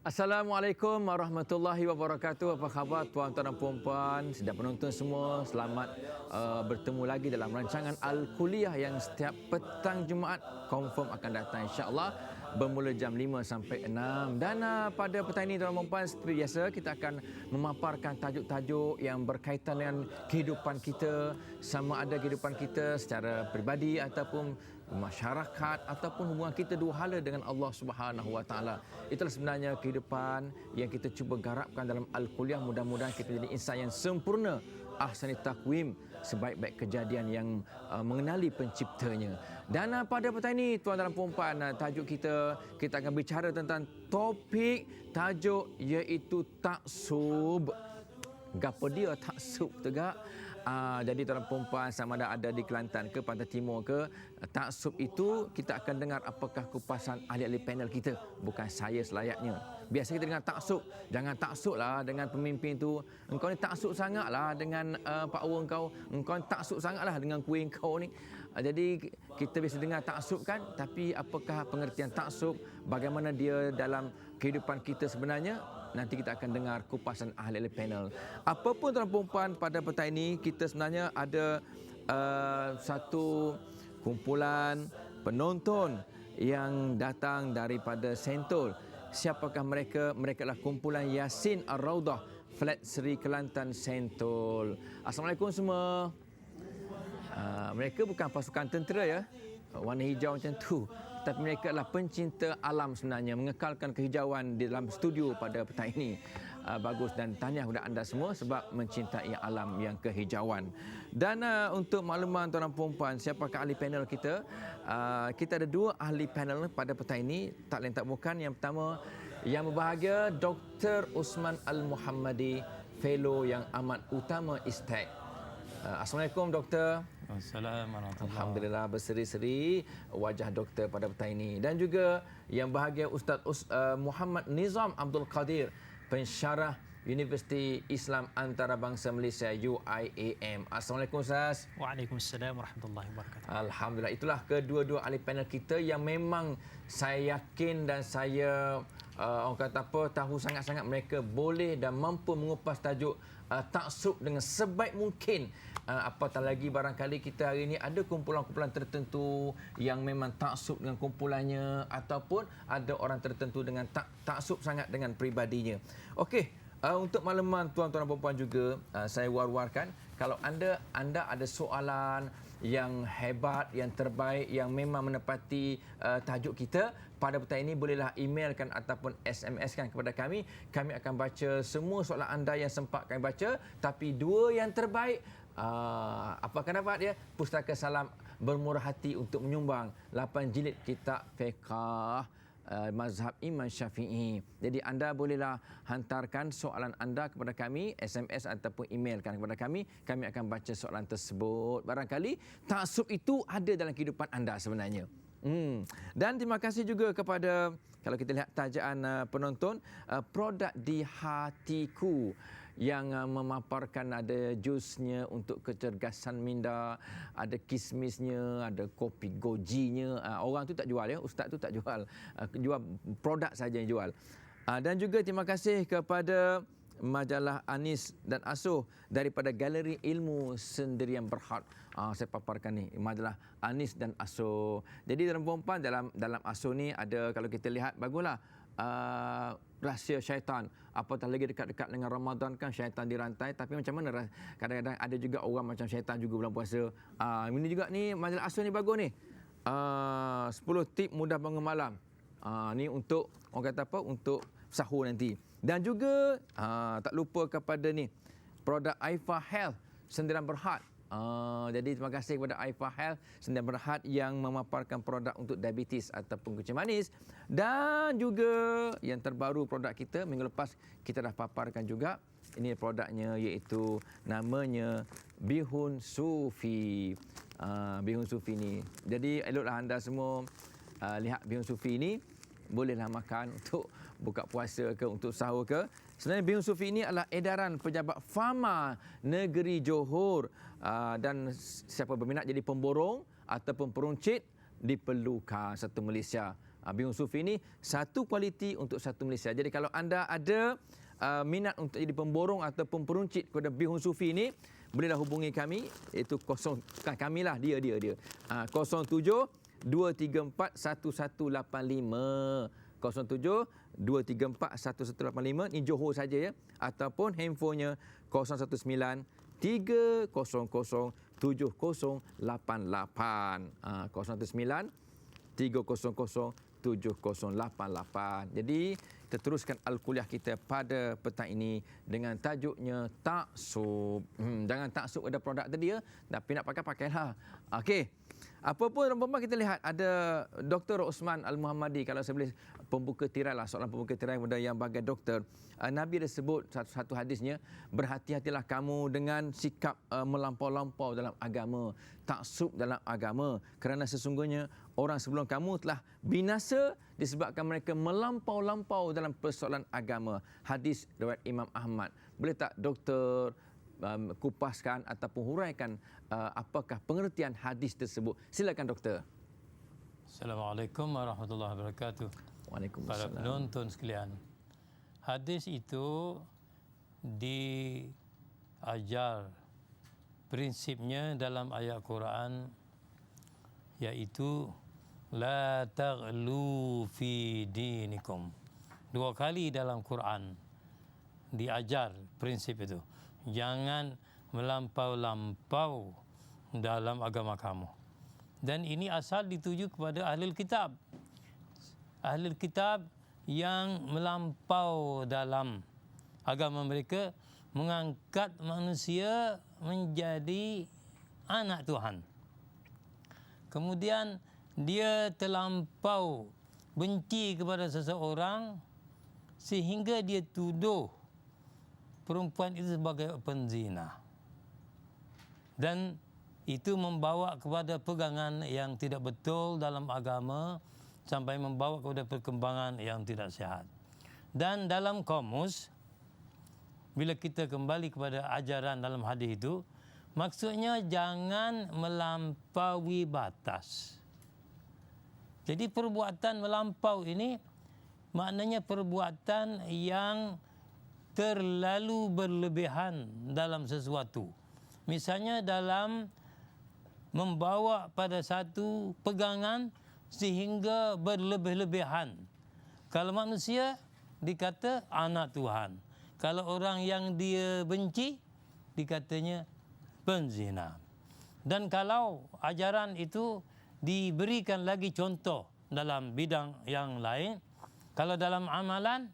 Assalamualaikum warahmatullahi wabarakatuh. Apa khabar tuan-tuan dan puan-puan, sedang penonton semua? Selamat bertemu lagi dalam rancangan Al-Kuliah yang setiap petang Jumaat confirm akan datang insya-Allah bermula jam 5 sampai 6. Dan pada petang ini tuan-tuan dan puan, seperti biasa kita akan memaparkan tajuk-tajuk yang berkaitan dengan kehidupan kita, sama ada kehidupan kita secara peribadi ataupun masyarakat ataupun hubungan kita dua hala dengan Allah Subhanahu Wa Taala. Itulah sebenarnya kehidupan yang kita cuba garapkan dalam Al-Kuliah. Mudah-mudahan kita jadi insan yang sempurna, ahsani taqwim, sebaik-baik kejadian yang mengenali penciptanya. Dan pada petang ini tuan dan puan, tajuk kita akan bicara tentang topik tajuk iaitu taksub. Gapo dia taksub tegak? Jadi tuan-tuan perempuan, sama ada di Kelantan ke Pantai Timur ke, taksub itu kita akan dengar apakah kupasan ahli-ahli panel kita, bukan saya selayaknya. Biasa kita dengar taksub, jangan taksub lah dengan pemimpin tu, engkau ni taksub sangat lah dengan power engkau ni taksub sangat lah dengan kuih engkau ni. Jadi kita biasa dengar taksub kan, tapi apakah pengertian taksub, bagaimana dia dalam kehidupan kita sebenarnya? Nanti kita akan dengar kupasan ahli-ahli panel. Apapun tuan-tuan perempuan, pada petang ini kita sebenarnya ada satu kumpulan penonton yang datang daripada Sentul. Siapakah mereka? Mereka adalah kumpulan Yasin Ar-Raudah, Flat Seri Kelantan Sentul. Assalamualaikum semua. Mereka bukan pasukan tentera ya, warna hijau macam tu, tapi mereka adalah pencinta alam sebenarnya, mengekalkan kehijauan di dalam studio pada petang ini. Bagus, dan tahniah kepada anda semua sebab mencintai alam yang kehijauan. Dan untuk makluman tuan-tuan puan-puan, siapakah ahli panel kita? Kita ada dua ahli panel pada petang ini, tak lain tak bukan. Yang pertama, yang berbahagia Dr. Usman Al-Muhammadi, fellow yang amat utama ISTEC. Assalamualaikum doktor. Assalamualaikum. Alhamdulillah, berseri-seri wajah doktor pada petang ini. Dan juga yang bahagia Ustaz Muhammad Nizam Abdul Qadir, pensyarah Universiti Islam Antarabangsa Malaysia UIAM. Assalamualaikum Ustaz. Waalaikumsalam warahmatullahi wabarakatuh. Alhamdulillah, itulah kedua-dua ahli panel kita yang memang saya yakin dan saya orang kata apa, tahu sangat-sangat mereka boleh dan mampu mengupas tajuk taksub dengan sebaik mungkin. Apatah lagi barangkali kita hari ini ada kumpulan-kumpulan tertentu yang memang taksub dengan kumpulannya, ataupun ada orang tertentu dengan taksub sangat dengan pribadinya. Okey, untuk makluman tuan-tuan dan puan-puan juga, saya war-warkan, kalau anda ada soalan yang hebat, yang terbaik, yang memang menepati tajuk kita pada petang ini, bolehlah emailkan ataupun SMS-kan kepada kami. Kami akan baca semua soalan anda yang sempat kami baca, tapi dua yang terbaik, apa akan dapat dia? Pustaka Salam Bermurah Hati untuk menyumbang 8 jilid kitab fiqh mazhab Imam Syafi'i. Jadi anda bolehlah hantarkan soalan anda kepada kami, SMS ataupun emailkan kepada kami. Kami akan baca soalan tersebut. Barangkali taksub itu ada dalam kehidupan anda sebenarnya. Dan terima kasih juga kepada, kalau kita lihat tajaan penonton, produk di hatiku yang memaparkan ada jusnya untuk kecergasan minda, ada kismisnya, ada kopi gojinya. Orang tu tak jual ya, ustaz tu tak jual. Jual produk saja yang jual. Dan juga terima kasih kepada majalah Anis dan Asuh daripada Galeri Ilmu Sendirian Berhad. Saya paparkan ni majalah Anis dan Asuh. Jadi dalam perempuan, dalam Asuh ni ada, kalau kita lihat baguslah, rahsia syaitan. Apatah lagi dekat-dekat dengan Ramadan kan, syaitan dirantai. Tapi macam mana, kadang-kadang ada juga orang macam syaitan juga bulan puasa. Ini juga ni majalah Asuh ni bagus ni. 10 tip mudah bangun malam. Ni untuk orang kata apa, untuk sahur nanti. Dan juga tak lupa kepada ni produk Aifa Health Sendirian Berhad. Jadi terima kasih kepada Aifa Health Sendirian Berhad yang memaparkan produk untuk diabetes ataupun kencing manis. Dan juga yang terbaru produk kita minggu lepas kita dah paparkan juga. Ini produknya, iaitu namanya Bihun Sufi. Bihun Sufi ni. Jadi eloklah anda semua lihat Bihun Sufi ni. Bolehlah makan untuk buka puasa ke, untuk sahur ke. Sebenarnya Bihun Sufi ini adalah edaran pejabat Fama Negeri Johor. Dan siapa berminat jadi pemborong ataupun peruncit, diperlukan satu Malaysia. Bihun Sufi ini satu kualiti untuk satu Malaysia. Jadi kalau anda ada minat untuk jadi pemborong ataupun peruncit kepada Bihun Sufi ini, bolehlah hubungi kami, iaitu kamilah dia. 07 234 1185. 07 234 1185, ini Johor saja ya, ataupun handphonenya 019 300 7088. 019 300 7088. Jadi kita teruskan al-kuliah kita pada petang ini dengan tajuknya taksub. Jangan taksub ada produk tadi ya, tapi nak pakailah. Okey. Apa pun perempuan kita lihat ada Dr. Osman Al-Muhammadi, kalau saya boleh pembuka tirai lah, soalan pembuka tirai kepada yang bagai doktor. Nabi ada sebut satu hadisnya, berhati-hatilah kamu dengan sikap melampau-lampau dalam agama, taksub dalam agama, kerana sesungguhnya orang sebelum kamu telah binasa disebabkan mereka melampau-lampau dalam persoalan agama. Hadis riwayat Imam Ahmad. Boleh tak doktor kupaskan ataupun huraikan apakah pengertian hadis tersebut? Silakan doktor. Assalamualaikum warahmatullahi wabarakatuh. Para Waalaikumsalam. penonton sekalian, hadis itu diajar prinsipnya dalam ayat Quran, iaitu la taghlu fi dinikum. 2 kali dalam Quran diajar prinsip itu. Jangan melampau-lampau dalam agama kamu. Dan ini asal dituju kepada ahlul kitab. Ahlul kitab yang melampau dalam agama mereka, mengangkat manusia menjadi anak Tuhan. Kemudian dia terlampau benci kepada seseorang sehingga dia tuduh perempuan itu sebagai penzina. Dan itu membawa kepada pegangan yang tidak betul dalam agama, sampai membawa kepada perkembangan yang tidak sehat. Dan dalam kamus, bila kita kembali kepada ajaran dalam hadis itu, maksudnya jangan melampaui batas. Jadi perbuatan melampau ini maknanya perbuatan yang terlalu berlebihan dalam sesuatu. Misalnya dalam membawa pada satu pegangan sehingga berlebih-lebihan. Kalau manusia dikata anak Tuhan. Kalau orang yang dia benci dikatanya penzina. Dan kalau ajaran itu diberikan lagi contoh dalam bidang yang lain, kalau dalam amalan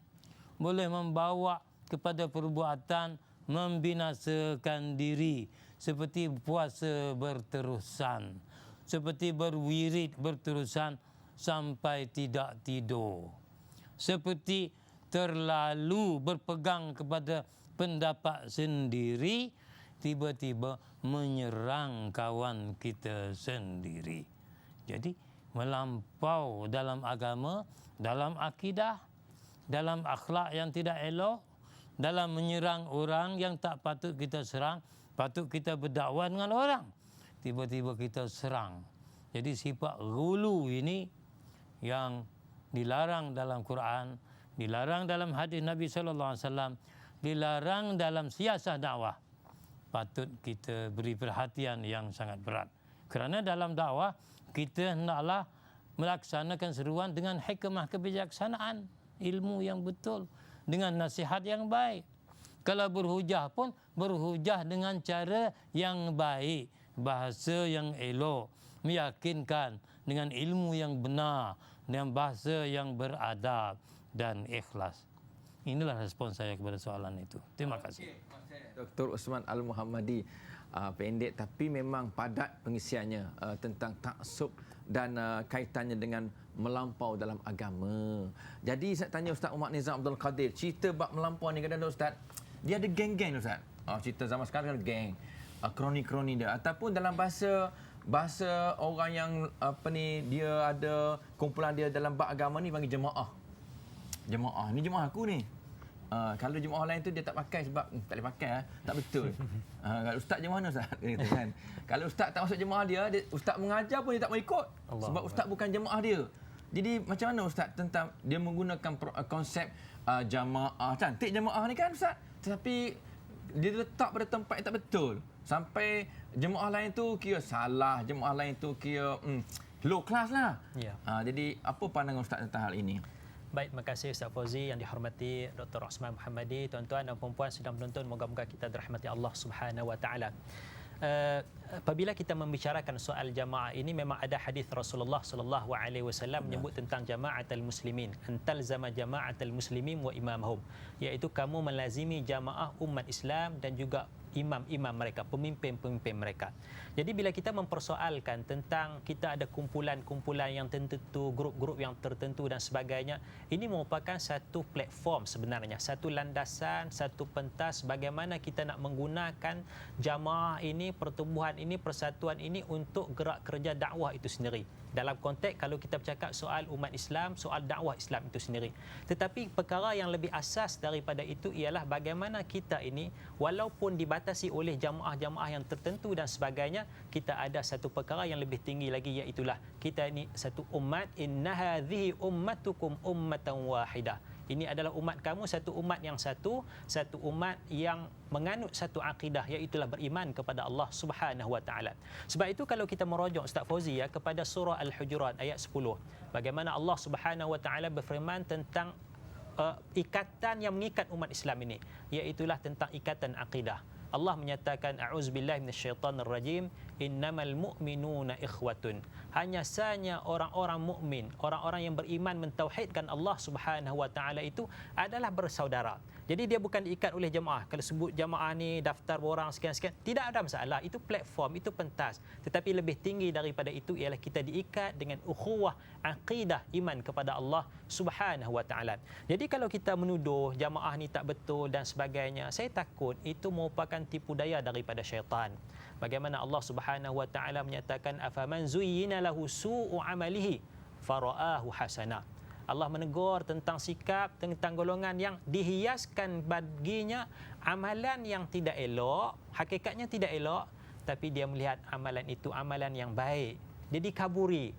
boleh membawa kepada perbuatan membinasakan diri, seperti puasa berterusan, seperti berwirid berterusan sampai tidak tidur, seperti terlalu berpegang kepada pendapat sendiri, tiba-tiba menyerang kawan kita sendiri. Jadi melampau dalam agama, dalam akidah, dalam akhlak yang tidak elok, dalam menyerang orang yang tak patut kita serang, patut kita berdakwah dengan orang, tiba-tiba kita serang. Jadi sifat ghulu ini yang dilarang dalam Quran, dilarang dalam hadis Nabi SAW, dilarang dalam siasah dakwah. Patut kita beri perhatian yang sangat berat. Kerana dalam dakwah kita hendaklah melaksanakan seruan dengan hikmah kebijaksanaan, ilmu yang betul, dengan nasihat yang baik. Kalau berhujah pun berhujah dengan cara yang baik, bahasa yang elok, meyakinkan dengan ilmu yang benar, dengan bahasa yang beradab dan ikhlas. Inilah respons saya kepada soalan itu. Terima kasih. Dr. Osman Al-Muhammadi, pendek tapi memang padat pengisiannya tentang taksub dan kaitannya dengan melampau dalam agama. Jadi saya tanya Ustaz Umar Nizam Abdul Qadir, cerita bab melampau ni kadang-kadang Ustaz, dia ada geng-geng Ustaz. Cerita zaman sekarang ada geng, kroni-kroni dia, ataupun dalam bahasa orang yang dia ada kumpulan dia dalam bab agama ni panggil jemaah. Jemaah ni jemaah aku ni. Kalau jemaah lain tu dia tak pakai sebab tak boleh pakai, tak betul. Kalau ustaz je mana ustaz? Kata kan. Kalau ustaz tak masuk jemaah dia, ustaz mengajar pun dia tak mau ikut. Sebab ustaz bukan jemaah dia. Jadi macam mana Ustaz tentang dia menggunakan konsep jamaah, cantik jamaah ni kan Ustaz, tetapi dia letak pada tempat yang tak betul. Sampai jemaah lain tu kira salah, jemaah lain tu kira low class lah. Ya. Jadi apa pandangan Ustaz tentang hal ini? Baik, terima kasih Ustaz Fauzi yang dihormati Dr. Osman Muhammadi, tuan-tuan dan puan-puan sedang menonton, moga-moga kita dirahmati Allah Subhanahu wa taala. Apabila kita membicarakan soal jamaah ini, memang ada hadis Rasulullah sallallahu alaihi wasallam menyebut tentang jama'atul muslimin, antalzama jama'atul muslimin wa imamahum, iaitu kamu melazimi jamaah umat Islam dan juga imam-imam mereka, pemimpin-pemimpin mereka. Jadi bila kita mempersoalkan tentang kita ada kumpulan-kumpulan yang tertentu, grup-grup yang tertentu dan sebagainya, ini merupakan satu platform sebenarnya, satu landasan, satu pentas bagaimana kita nak menggunakan jamaah ini, pertubuhan ini, persatuan ini untuk gerak kerja dakwah itu sendiri. Dalam konteks kalau kita bercakap soal umat Islam, soal dakwah Islam itu sendiri. Tetapi perkara yang lebih asas daripada itu ialah bagaimana kita ini walaupun dibatasi oleh jamaah-jamaah yang tertentu dan sebagainya, kita ada satu perkara yang lebih tinggi lagi, iaitulah kita ini satu umat, inna hadhihi ummatukum ummatan wahidah. Ini adalah umat kamu, satu umat yang satu umat yang menganut satu akidah, iaitulah beriman kepada Allah Subhanahu wa taala. Sebab itu kalau kita merujuk Ustaz Fauzi kepada surah Al-Hujurat ayat 10, bagaimana Allah Subhanahu wa taala berfirman tentang ikatan yang mengikat umat Islam ini, iaitulah tentang ikatan akidah. Allah menyatakan a'udzubillahi minasyaitonirrajim, innamal mu'minuna ikhwatun. Hanya sahaja orang-orang mukmin, orang-orang yang beriman mentauhidkan Allah Subhanahu wa taala itu adalah bersaudara. Jadi dia bukan diikat oleh jemaah. Kalau sebut jemaah ni daftar orang sekian-sekian, tidak ada masalah. Itu platform, itu pentas. Tetapi lebih tinggi daripada itu ialah kita diikat dengan ukhuwah akidah iman kepada Allah Subhanahu wa taala. Jadi kalau kita menuduh jemaah ni tak betul dan sebagainya, saya takut itu merupakan tipu daya daripada syaitan. Bagaimana Allah Subhanahu wa taala menyatakan afaman zuyyina lahu su'u amalihi fara'ahu hasana. Allah menegur tentang sikap, tentang golongan yang dihiaskan baginya amalan yang tidak elok, hakikatnya tidak elok, tapi dia melihat amalan itu amalan yang baik. Dia dikaburi,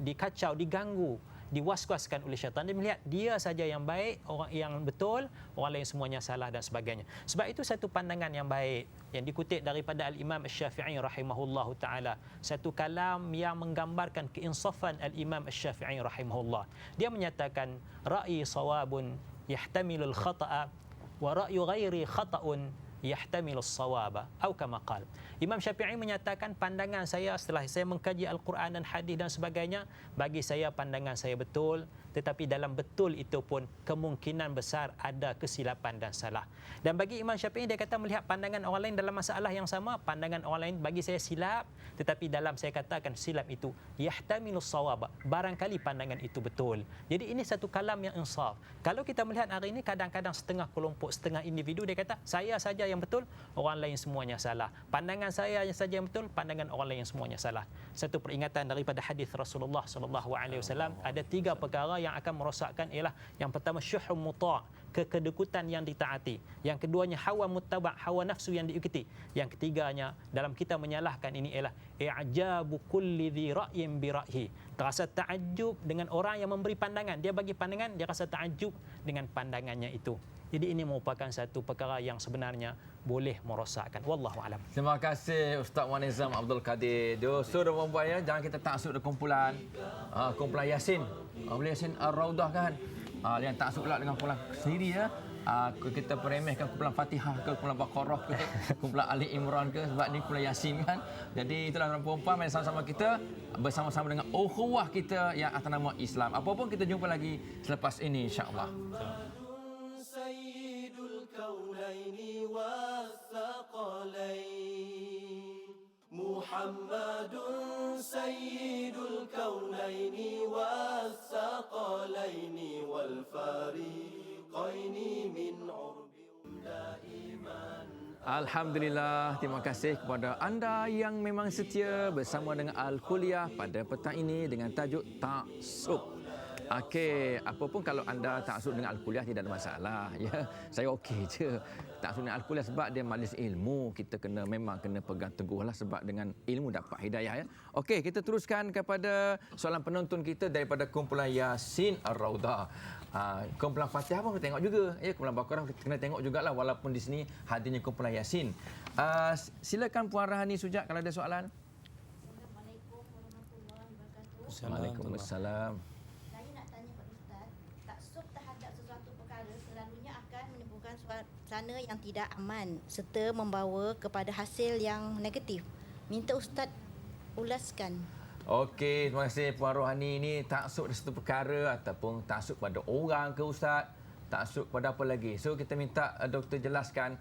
dikacau, diganggu, diwaswaskan oleh syaitan. Dia melihat dia saja yang baik, orang yang betul, orang lain semuanya salah dan sebagainya. Sebab itu satu pandangan yang baik yang dikutip daripada Al-Imam Asy-Syafi'i rahimahullahu taala, satu kalam yang menggambarkan keinsafan Al-Imam Asy-Syafi'i rahimahullah. Dia menyatakan ra'yi sawabun yahtamilul khata'a wa ra'yu ghairi khata'un yahtamilus sawaba atau kama qala. Imam Syafi'i menyatakan pandangan saya setelah saya mengkaji Al-Quran dan hadis dan sebagainya, bagi saya pandangan saya betul, tetapi dalam betul itu pun kemungkinan besar ada kesilapan dan salah. Dan bagi Imam Syafi'i, dia kata melihat pandangan orang lain dalam masalah yang sama, pandangan orang lain bagi saya silap, tetapi dalam saya katakan silap itu yahtamilus sawaba, barangkali pandangan itu betul. Jadi ini satu kalam yang insaf. Kalau kita melihat hari ini kadang-kadang setengah kelompok, setengah individu dia kata saya saja yang betul, orang lain semuanya salah. Pandangan saya saja yang betul, pandangan orang lain semuanya salah. Satu peringatan daripada hadis Rasulullah sallallahu alaihi wasallam, ada 3 perkara yang akan merosakkan, ialah yang pertama syuhum muta', kekedekutan yang ditaati. Yang keduanya hawa muttaba', hawa nafsu yang diikuti. Yang ketiganya dalam kita menyalahkan ini ialah i'jabu kulli dhi ra'yin bi ra'yi. Terasa takjub dengan orang yang memberi pandangan. Dia bagi pandangan, dia rasa takjub dengan pandangannya itu. Jadi ini merupakan satu perkara yang sebenarnya boleh merosakkan. Wallahu alam. Terima kasih Ustaz Wan Nizam Abdul Kadir. Dosa dan perempuan ya, jangan kita taksub dengan kumpulan kumpulan Yasin. Boleh Yasin Ar-Raudah kan. Yang taksub pula dengan kumpulan sendiri ya. Kita meremehkan kumpulan Fatihah ke, kumpulan Baqarah ke, kumpulan Ali Imran ke, sebab ni kumpulan Yasin kan. Jadi itulah tuan perempuan, mari sama-sama kita bersama-sama dengan ukhuwah kita yang atas nama Islam. Apapun kita jumpa lagi selepas ini insya-Allah. الكونين والثقلين محمد سيد الكونين والثقلين والفريقين من عرب دائما. Alhamdulillah, terima kasih kepada anda yang memang setia bersama dengan Al-Kuliah pada petang ini dengan tajuk Taksub. Okey, apapun kalau anda taksub dengan Al-Kuliah tidak ada masalah. Ya, saya okey je. Taksub dengan Al-Kuliah sebab dia majlis ilmu, kita memang kena pegang teguhlah sebab dengan ilmu dapat hidayah ya. Okey, kita teruskan kepada soalan penonton kita daripada kumpulan Yasin Ar-Raudah. Kumpulan Fatihah pun kita tengok juga. Ya, kumpulan Baqarah kita kena tengok jugalah walaupun di sini hadirnya kumpulan Yasin. Silakan Puan Rahani Sujak kalau ada soalan. Assalamualaikum warahmatullahi wabarakatuh. Waalaikumsalam. Saya nak tanya Pak Ustaz, taksub terhadap sesuatu perkara selalunya akan menimbulkan suasana yang tidak aman serta membawa kepada hasil yang negatif. Minta Ustaz ulaskan. Okey, terima kasih Puan Rohani. Ini taksub satu perkara ataupun taksub pada orang ke Ustaz? Taksub pada apa lagi? So kita minta doktor jelaskan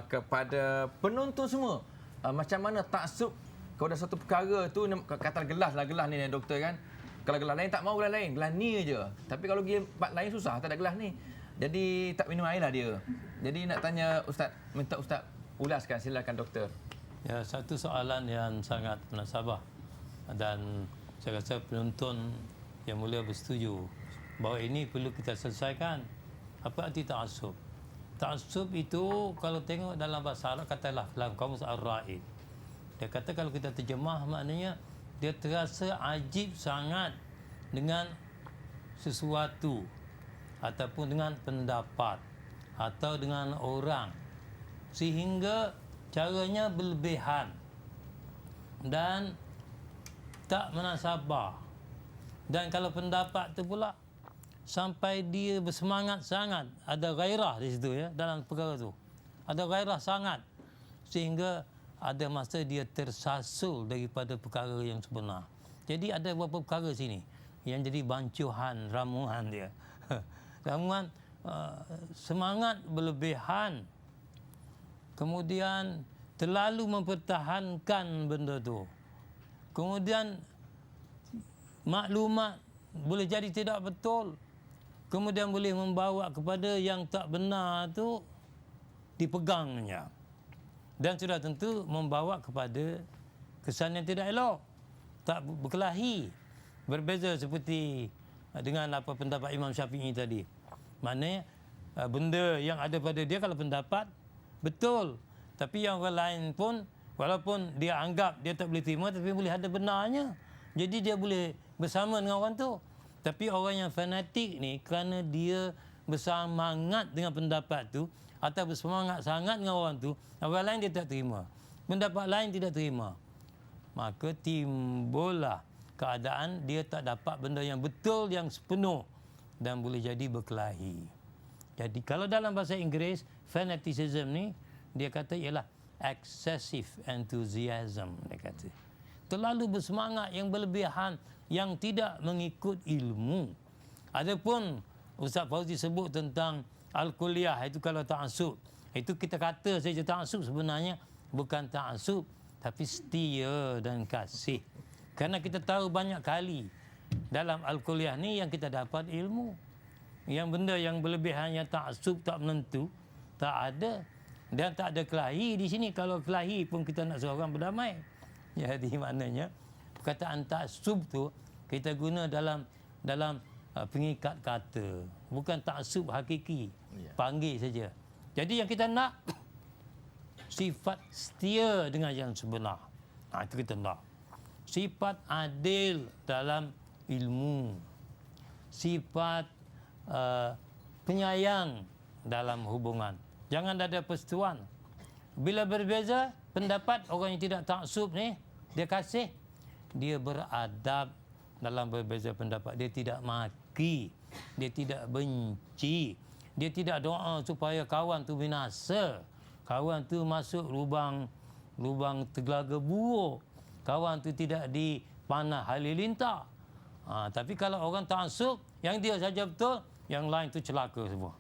kepada penonton semua macam mana taksub kepada satu perkara tu, kata gelas lah, gelas ni doktor kan. Kalau gelas lain tak mau gelas lain, gelas ni je. Tapi kalau pergi tempat lain susah, tak ada gelas ni. Jadi tak minum air lah dia. Jadi nak tanya Ustaz, minta Ustaz ulaskan, silakan doktor. Ya, satu soalan yang sangat munasabah dan saya rasa penonton yang mulia bersetuju bahawa ini perlu kita selesaikan. Apa arti ta'assub? Ta'assub itu kalau tengok dalam bahasa Arab katalah dalam kamus Ar-Raid. Dia kata kalau kita terjemah maknanya dia terasa ajib sangat dengan sesuatu ataupun dengan pendapat atau dengan orang sehingga caranya berlebihan dan tak menasabah. Dan kalau pendapat tu pula sampai dia bersemangat sangat, ada gairah di situ ya dalam perkara tu. Ada gairah sangat sehingga ada masa dia tersasul daripada perkara yang sebenar. Jadi ada beberapa perkara sini yang jadi bancuhan ramuan dia. Ramuan semangat berlebihan. Kemudian terlalu mempertahankan benda tu. Kemudian maklumat boleh jadi tidak betul. Kemudian boleh membawa kepada yang tak benar tu dipegangnya. Dan sudah tentu membawa kepada kesan yang tidak elok. Tak berkelahi. Berbeza seperti dengan apa pendapat Imam Syafi'i tadi. Maknanya benda yang ada pada dia kalau pendapat betul. Tapi yang orang lain pun walaupun dia anggap dia tak boleh terima tapi boleh ada benarnya. Jadi dia boleh bersama dengan orang tu. Tapi orang yang fanatik ni kerana dia bersemangat dengan pendapat tu atau bersemangat sangat dengan orang tu, orang lain dia tak terima. Pendapat lain tidak terima. Maka timbullah keadaan dia tak dapat benda yang betul, yang sepenuh dan boleh jadi berkelahi. Jadi kalau dalam bahasa Inggeris, fanaticism ni dia kata ialah excessive enthusiasm, dia kata. Terlalu bersemangat yang berlebihan yang tidak mengikut ilmu. Adapun Ustaz Fauzi sebut tentang Al-Kuliah itu kalau ta'assub. Itu kita kata saja ta'assub sebenarnya bukan ta'assub tapi setia dan kasih. Kerana kita tahu banyak kali dalam Al-Kuliah ni yang kita dapat ilmu. Yang benda yang berlebihan yang ta'assub tak menentu tak ada. Dan tak ada kelahi di sini. Kalau kelahi pun kita nak suruh orang berdamai. Jadi maknanya perkataan ta'assub tu kita guna dalam pengikat kata, bukan ta'assub hakiki. Panggil saja. Jadi yang kita nak sifat setia dengan yang sebenar. Itu kita nak. Sifat adil dalam ilmu. Sifat penyayang dalam hubungan. Jangan ada persetujuan. Bila berbeza pendapat, orang yang tidak ta'assub ni, dia kasih, dia beradab dalam berbeza pendapat. Dia tidak maki, dia tidak benci, dia tidak doa supaya kawan tu binasa, kawan tu masuk lubang tergelaga buruk, kawan tu tidak dipanah halilintar. Tapi kalau orang ta'assub, yang dia saja betul, yang lain tu celaka semua.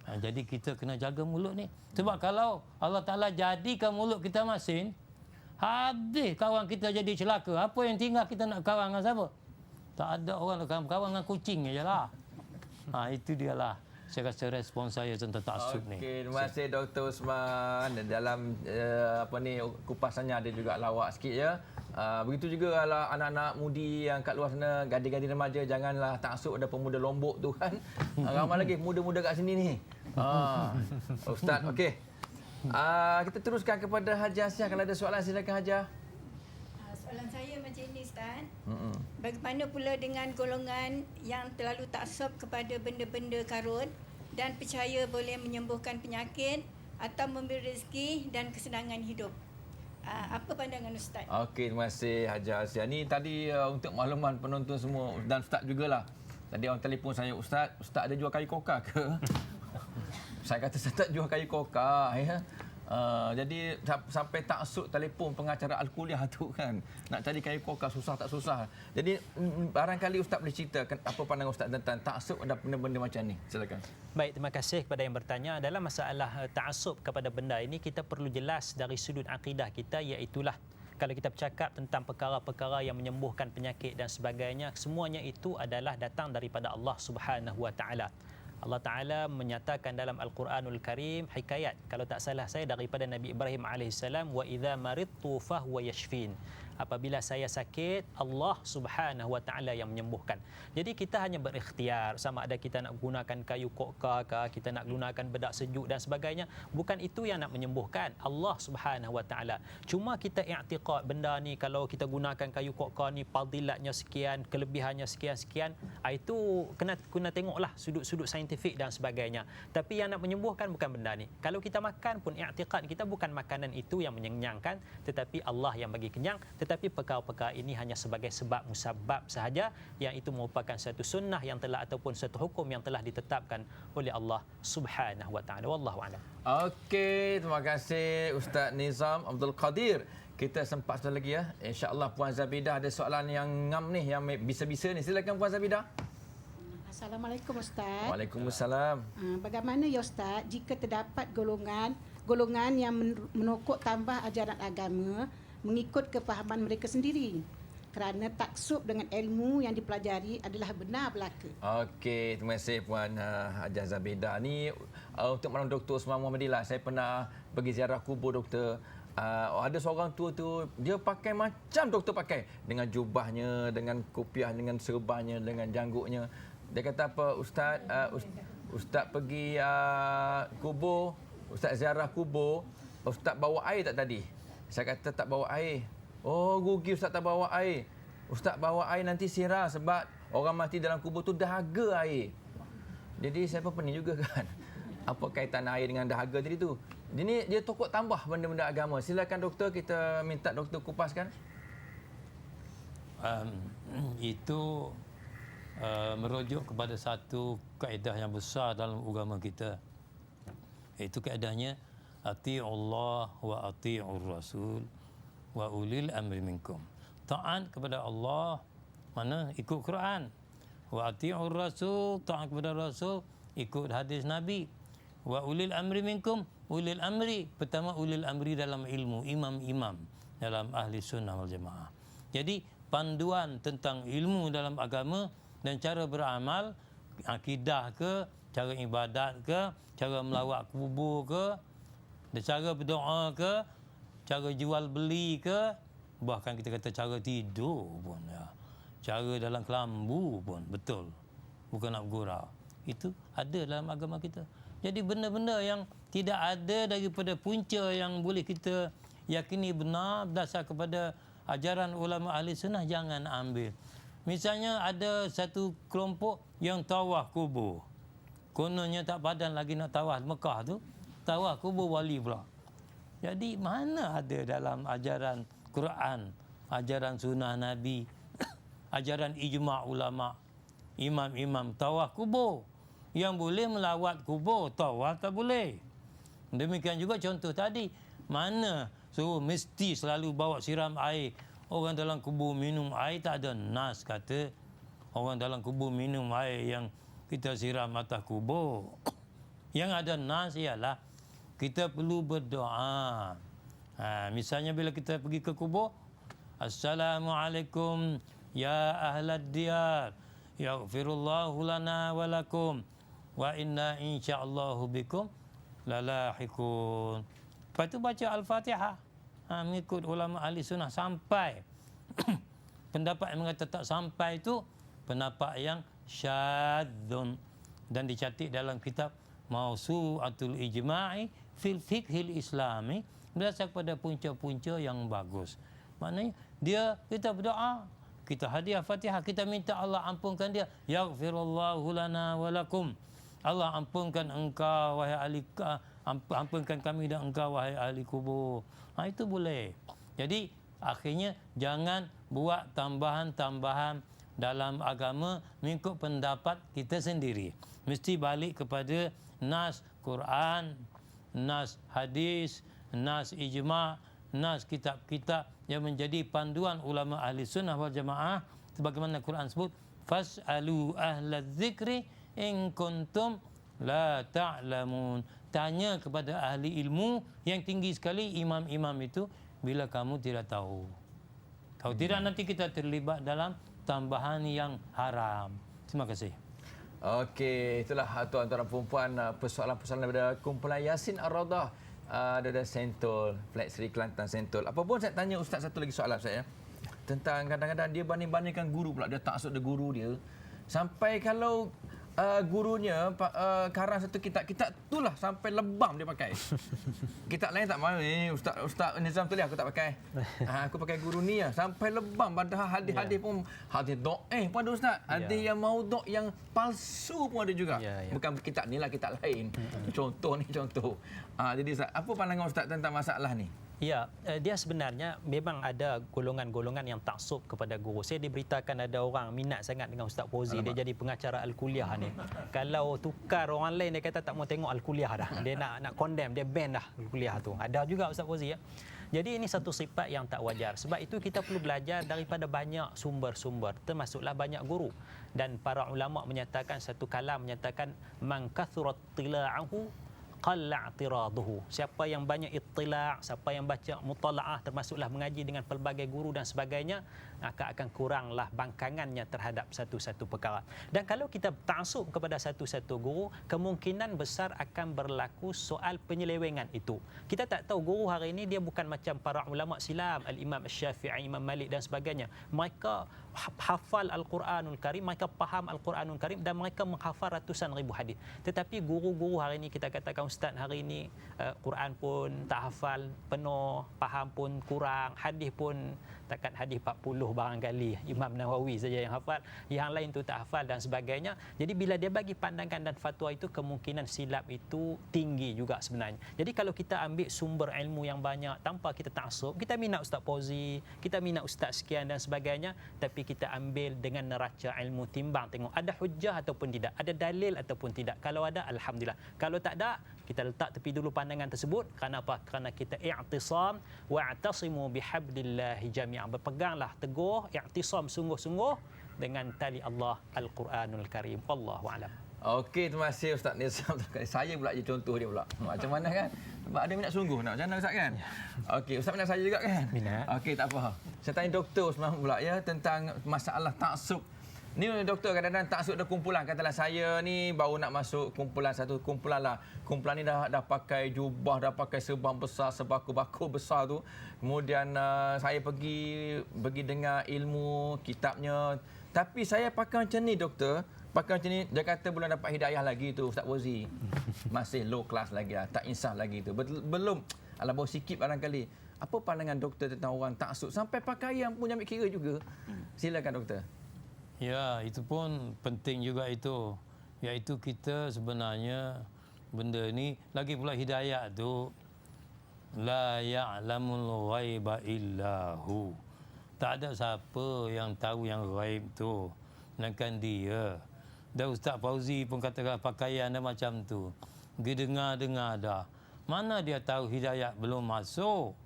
Jadi kita kena jaga mulut ni. Sebab kalau Allah Ta'ala jadikan mulut kita masin, habis kawan kita jadi celaka. Apa yang tinggal kita nak kawan dengan siapa? Tak ada orang nak kawan dengan kucing je lah. Itu dia lah. Saya rasa respon saya tentang ta'assub ni. Okey, terima kasih Dr. Osman. Dalam kupasannya ada juga lawak sikit ya. Begitu juga kalau anak-anak mudi yang kat luar sana, gadis-gadis remaja, janganlah taksub ada pemuda Lombok tu kan. Ramai lagi muda-muda kat sini ni. Ustaz, okey. Kita teruskan kepada Haji Asia. Kalau ada soalan silakan Haji. Soalan saya macam ini Ustaz. Bagaimana pula dengan golongan yang terlalu taksub kepada benda-benda karun dan percaya boleh menyembuhkan penyakit atau memberi rezeki dan kesenangan hidup? Apa pandangan Ustaz? Okey, terima kasih Haji Asia. Ni tadi untuk makluman penonton semua dan Ustaz jugalah. Tadi orang telefon saya, Ustaz ada jual kayu kokar ke? Saya kata saya tak jual kayu kokar ya. Jadi sampai taksub telefon pengacara Al-Kuliah tu kan. Nak cari kayu kokar susah tak susah. Jadi barangkali Ustaz boleh ceritakan apa pandangan Ustaz tentang taksub dan benda-benda macam ni. Silakan. Baik, terima kasih kepada yang bertanya. Dalam masalah taksub kepada benda ini, kita perlu jelas dari sudut akidah kita, iaitulah kalau kita bercakap tentang perkara-perkara yang menyembuhkan penyakit dan sebagainya, semuanya itu adalah datang daripada Allah Subhanahu Wa Taala. Allah Ta'ala menyatakan dalam Al-Quranul Karim hikayat, kalau tak salah saya, daripada Nabi Ibrahim AS, wa idza maridtu fahuwa yashfin. Apabila saya sakit, Allah Subhanahu Wa Taala yang menyembuhkan. Jadi kita hanya berikhtiar sama ada kita nak gunakan kayu kokar ke, kita nak gunakan bedak sejuk dan sebagainya. Bukan itu yang nak menyembuhkan, Allah Subhanahu Wa Taala. Cuma kita i'tiqad benda ni, kalau kita gunakan kayu kokar ni fadilatnya sekian, kelebihannya sekian-sekian, itu kena tengoklah sudut-sudut saintifik dan sebagainya. Tapi yang nak menyembuhkan bukan benda ni. Kalau kita makan pun i'tiqad kita bukan makanan itu yang mengenyangkan, tetapi Allah yang bagi kenyang. Tetapi perkara-perkara ini hanya sebagai sebab musabab sahaja, yang itu merupakan satu sunnah yang telah ataupun satu hukum yang telah ditetapkan oleh Allah Subhanahu Wa Taala. Wallahu a'lam. Okey, terima kasih Ustaz Nizam Abdul Qadir. Kita sempat satu lagi ya. Insya-Allah Puan Zabidah ada soalan yang ngam ni, yang bisa-bisa ni. Silakan Puan Zabidah. Assalamualaikum Ustaz. Waalaikumsalam. Bagaimana ya Ustaz jika terdapat golongan yang menokok tambah ajaran agama mengikut kefahaman mereka sendiri kerana taksub dengan ilmu yang dipelajari adalah benar belaka. Okey, terima kasih Puan Hajah Zabidah. Ni untuk malam Dr. Usman Muhammadillah, saya pernah pergi ziarah kubur doktor. Ada seorang tua tu, dia pakai macam doktor pakai, dengan jubahnya, dengan kopiah, dengan serbannya, dengan janggutnya. Dia kata apa, Ustaz pergi kubur, Ustaz ziarah kubur, Ustaz bawa air tak tadi? Saya kata tak bawa air. Oh, rugi Ustaz tak bawa air. Ustaz bawa air nanti sirah sebab orang mati dalam kubur tu dahaga air. Jadi saya pun pening juga kan. Apa kaitan air dengan dahaga tadi tu? Ini dia tokok tambah benda-benda agama. Silakan doktor, kita minta doktor kupaskan. Itu merujuk kepada satu kaedah yang besar dalam agama kita. Itu kaedahnya ati'ullah wa ati'ur rasul wa ulil amri minkum. Taat kepada Allah, mana ikut Quran. Wa ati'ur rasul, taat kepada Rasul, ikut hadis Nabi. Wa ulil amri minkum, ulil amri, pertama ulil amri dalam ilmu, imam-imam dalam ahli sunnah wal jamaah. Jadi panduan tentang ilmu dalam agama dan cara beramal, akidah ke, cara ibadat ke, cara melawat kubur ke, cara berdoa ke, cara jual beli ke, bahkan kita kata cara tidur pun ya. Cara dalam kelambu pun betul. Bukan nak gurau. Itu ada dalam agama kita. Jadi benda-benda yang tidak ada daripada punca yang boleh kita yakini benar berdasar kepada ajaran ulama ahli sunnah, jangan ambil. Misalnya ada satu kelompok yang tawaf kubur. Kononnya tak padan lagi nak tawaf Mekah tu, tawaf kubur wali pula. Jadi mana ada dalam ajaran Quran, ajaran sunnah Nabi, ajaran ijma' ulama, imam-imam tawaf kubur. Yang boleh melawat kubur, tawaf tak boleh. Demikian juga contoh tadi, mana suruh mesti selalu bawa siram air. Orang dalam kubur minum air, tak ada nas kata orang dalam kubur minum air yang kita siram atas kubur. Yang ada nas ialah kita perlu berdoa. Misalnya bila kita pergi ke kubur, Assalamualaikum ya ahlad diyar, yaghfirullahu lana wa lakum wa inna insyaallahu bikum lalahiqun. Lepas tu baca Al-Fatihah. Mengikut ulama ahli sunnah sampai pendapat yang mengatakan tak sampai itu pendapat yang syadzun, dan dicatat dalam kitab Mawsu'atul Ijma'i fil Fiqhil Islami berdasar pada punca-punca yang bagus. Maknanya kita berdoa, kita hadiah Fatihah, kita minta Allah ampunkan dia. Yaghfirullahu lana wa lakum. Allah ampunkan engkau wahai ahli, ampunkan kami dan engkau wahai ahli kubur. Itu boleh. Jadi akhirnya jangan buat tambahan-tambahan dalam agama mengikut pendapat kita sendiri. Mesti balik kepada nas Quran, nas hadis, nas ijma', nas kitab-kitab yang menjadi panduan ulama ahli sunnah wal jamaah, sebagaimana Quran sebut fas'alu ahla dzikri in kuntum la ta'lamun. Tanya kepada ahli ilmu yang tinggi sekali, imam-imam itu, bila kamu tidak tahu. Kalau tidak nanti kita terlibat dalam tambahan yang haram. Terima kasih. Okey, itulah tuan-tuan dan puan-puan persoalan-persoalan daripada kumpulan Yasin Ar-Radah dari Sentul, Flat Sri Kelantan Sentul. Apa pun saya tanya Ustaz satu lagi soalan saya tentang kadang-kadang dia banding-bandingkan guru pula, dia taksub dia guru dia. Sampai kalau gurunya karang satu kitab itulah sampai lebam dia pakai. Kitab lain tak mahu ni Ustaz Nizam tulis aku tak pakai. Aku pakai guru ni lah. Sampai lebam, padahal hadis-hadis pun hadis dhaif pun ada Ustaz. Hadis yang maudhu' yang palsu pun ada juga. Bukan kitab ni lah, kitab lain. Contoh. Jadi Ustaz, apa pandangan Ustaz tentang masalah ni? Ya, dia sebenarnya memang ada golongan-golongan yang taksub kepada guru. Saya diberitakan ada orang minat sangat dengan Ustaz Fauzi. Dia jadi pengacara Al-Kuliah ni. Kalau tukar orang lain, dia kata tak mau tengok Al-Kuliah dah. Dia nak condemn, dia ban dah Al-Kuliah tu. Ada juga Ustaz Fauzi ya. Jadi ini satu sifat yang tak wajar. Sebab itu kita perlu belajar daripada banyak sumber-sumber, termasuklah banyak guru. Dan para ulama menyatakan satu kalam, menyatakan man kathurat tila'ahu qalla i'tiraduhu. Siapa yang banyak ittila', siapa yang baca mutala'ah, termasuklah mengaji dengan pelbagai guru dan sebagainya, maka akan kuranglah bangkangannya terhadap satu-satu perkara. Dan kalau kita taksub kepada satu-satu guru, kemungkinan besar akan berlaku soal penyelewengan itu. Kita tak tahu guru hari ini dia bukan macam para ulama silam, Al-Imam Asy-Syafi'i, Imam Malik dan sebagainya. Mereka hafal Al-Quranul Karim, mereka faham Al-Quranul Karim dan mereka menghafal ratusan ribu hadis. Tetapi guru-guru hari ini, kita katakan ustaz hari ini Quran pun tak hafal penuh, faham pun kurang, hadis pun takat hadis 40 barangkali Imam Nawawi saja yang hafal, yang lain tu tak hafal dan sebagainya. Jadi bila dia bagi pandangan dan fatwa itu, kemungkinan silap itu tinggi juga sebenarnya. Jadi kalau kita ambil sumber ilmu yang banyak tanpa kita taksub, kita minat Ustaz Fauzi, kita minat ustaz sekian dan sebagainya, tapi kita ambil dengan neraca ilmu, timbang tengok ada hujah ataupun tidak, ada dalil ataupun tidak. Kalau ada, alhamdulillah. Kalau tak ada, kita letak tepi dulu pandangan tersebut. Kerana apa? Kerana kita i'tisam wa'tasimu bihablillahi jami'an. Berpeganglah teguh, i'tisam sungguh-sungguh dengan tali Allah Al-Quranul Karim. Wallahu a'lam. Okey, terima kasih Ustaz Nizam. Saya pula je contoh dia pula. Macam mana kan? Sebab ada minat sungguh nak. Macam mana Ustaz kan? Okey, Ustaz minat saya juga kan? Minat. Okey, tak apa. Saya tanya Doktor Usman pula ya tentang masalah taksub. Ni doktor kadang-kadang taksub ada kumpulan. Katalah saya ni baru nak masuk kumpulan, satu kumpulan lah. Kumpulan ni dah pakai jubah, dah pakai serban besar, sebaku-baku besar tu. Kemudian saya pergi dengar ilmu kitabnya. Tapi saya pakai macam ni doktor. Pakai macam ni, dia kata belum dapat hidayah lagi tu Ustaz Fauzi. Masih low class lagi lah, tak insaf lagi tu. Belum, ala bau sikit barangkali. Apa pandangan doktor tentang orang taksub sampai pakaian pun ambil kira juga? Silakan doktor. Ya, itu pun penting juga itu. Iaitu kita sebenarnya benda ni lagi pula hidayah tu la ya'lamul ghaiba illahu. Tak ada siapa yang tahu yang ghaib tu melainkan dia. Dan Ustaz Fauzi pun katakan pakaian dia macam tu. Dia dengar dah. Mana dia tahu hidayah belum masuk.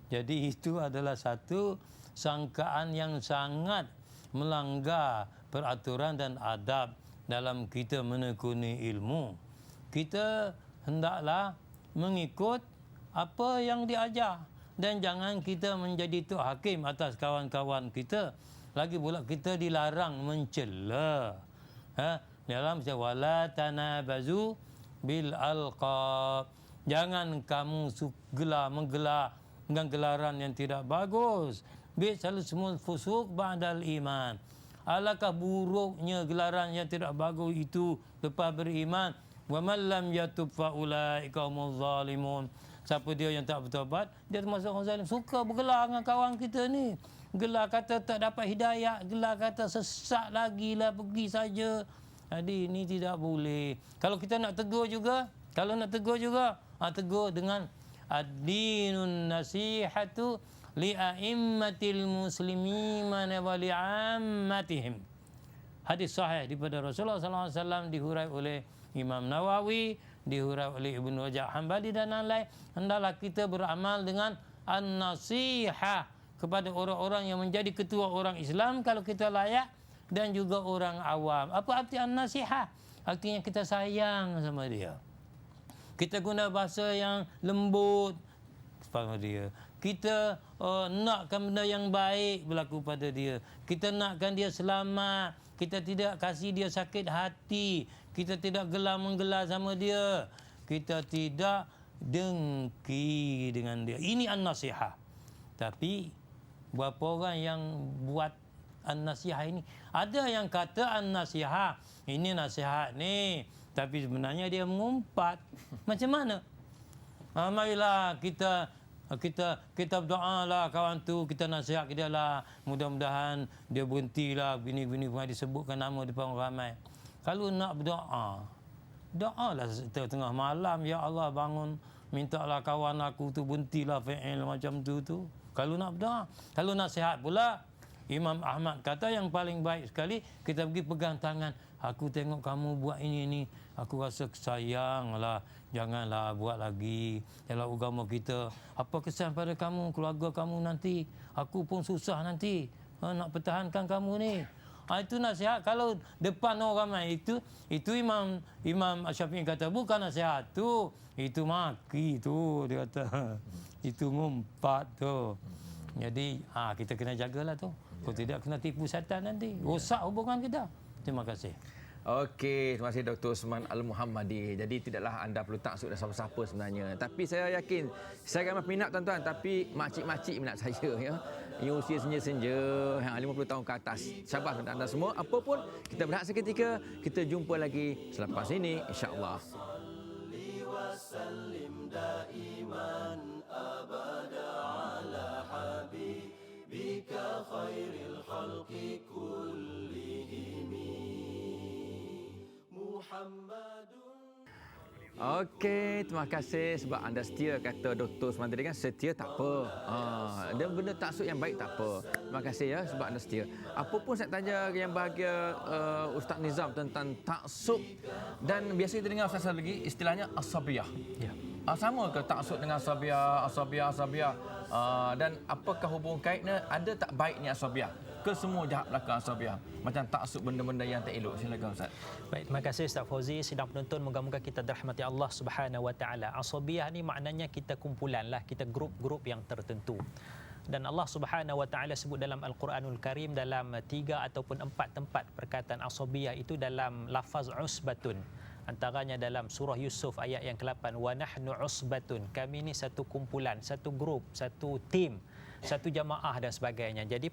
Jadi itu adalah satu sangkaan yang sangat melanggar peraturan dan adab dalam kita menekuni ilmu. Kita hendaklah mengikut apa yang diajar dan jangan kita menjadi tok hakim atas kawan-kawan kita. Lagi pula kita dilarang mencela. Dalam wala tanabazu bil alqab. Jangan kamu menggelar dengan gelaran yang tidak bagus. Bi'sal ismul fusuq ba'dal iman. Alangkah buruknya gelaran yang tidak bagus itu lepas beriman. Wa man lam yatub fa ulaika humuz zalimun. Siapa dia yang tak bertaubat, dia termasuk orang zalim. Suka bergelar dengan kawan kita ni. Gelar kata tak dapat hidayah, gelar kata sesat lagi lah, pergi saja. Jadi ini tidak boleh. Kalau kita nak tegur juga, tegur dengan ad-dinun nasihatu li'a'immatil muslimin wa li'ammatihim. Hadis sahih daripada Rasulullah SAW dihurai oleh Imam Nawawi, dihurai oleh Ibnu Rajab Hambali dan lain-lain. Hendaklah kita beramal dengan an-nasihah kepada orang-orang yang menjadi ketua orang Islam kalau kita layak, dan juga orang awam. Apa arti an-nasihah? Artinya kita sayang sama dia. Kita guna bahasa yang lembut kepada dia. Kita nakkan benda yang baik berlaku pada dia. Kita nakkan dia selamat. Kita tidak kasih dia sakit hati. Kita tidak gelar-menggelar sama dia. Kita tidak dengki dengan dia. Ini an-nasihah. Tapi berapa orang yang buat an-nasihah ini? Ada yang kata an-nasihah, ini nasihat ni, tapi sebenarnya dia mengumpat. Macam mana? Marilah kita berdoa lah kawan tu, kita nasihat ke dia lah, mudah-mudahan dia berhentilah bini-bini disebutkan nama depan orang ramai. Kalau nak berdoa, doalah tengah malam, ya Allah bangun, mintalah kawan aku tu berhentilah fi'il macam tu. Kalau nak berdoa. Kalau nasihat pula, Imam Ahmad kata yang paling baik sekali kita pergi pegang tangan. Aku tengok kamu buat ini. Aku rasa sayanglah. Janganlah buat lagi. Dalam agama kita, apa kesan pada kamu, keluarga kamu nanti. Aku pun susah nanti nak pertahankan kamu ni. Itu nasihat. Kalau depan orang ramai itu Imam Syafi'i kata bukan nasihat tu. Itu maki tu, dia kata. Itu ngumpat tu. Jadi kita kena jagalah tu. Kalau tidak kena tipu syaitan nanti. Rosak hubungan kita. Terima kasih. Okey, terima kasih Dr. Osman Al-Muhammadi. Jadi tidaklah anda perlu taksub dan siapa-siapa sebenarnya. Tapi saya yakin, saya ramai minat tuan-tuan, tapi makcik-makcik minat saya ya. Yang usia senja-senja, yang 50 tahun ke atas. Syabas untuk anda semua. Apa pun, kita berehat seketika. Kita jumpa lagi selepas ini, insya-Allah. Okey, terima kasih sebab anda setia, kata Dr. Osman tadi kan, setia tak apa. Dia benda taksub yang baik tak apa. Terima kasih ya sebab anda setia. Apa pun saya tanya yang bahagia Ustaz Nizam tentang taksub, dan biasa kita dengar Ustaz lagi istilahnya asabiyah. Ya. Sama ke taksub dengan asabiyah? Dan apakah hubung kaitnya? Ada tak baiknya asabiyah? Ke semua jahat belakang asabiyah? Macam taksub benda-benda yang tak elok. Silakan Ustaz. Baik, terima kasih Ustaz Fauzi. Sidang penonton, moga-moga kita dirahmati Allah Subhanahu Wa Taala. Asabiyah ni maknanya kita kumpulan lah, kita grup-grup yang tertentu. Dan Allah Subhanahu Wa Taala sebut dalam Al-Quranul Karim dalam 3 ataupun 4 tempat perkataan asabiyah itu dalam lafaz usbatun. Antaranya dalam surah Yusuf ayat yang ke-8, wa nahnu usbatun, kami ni satu kumpulan, satu grup, satu tim, satu jamaah dan sebagainya. Jadi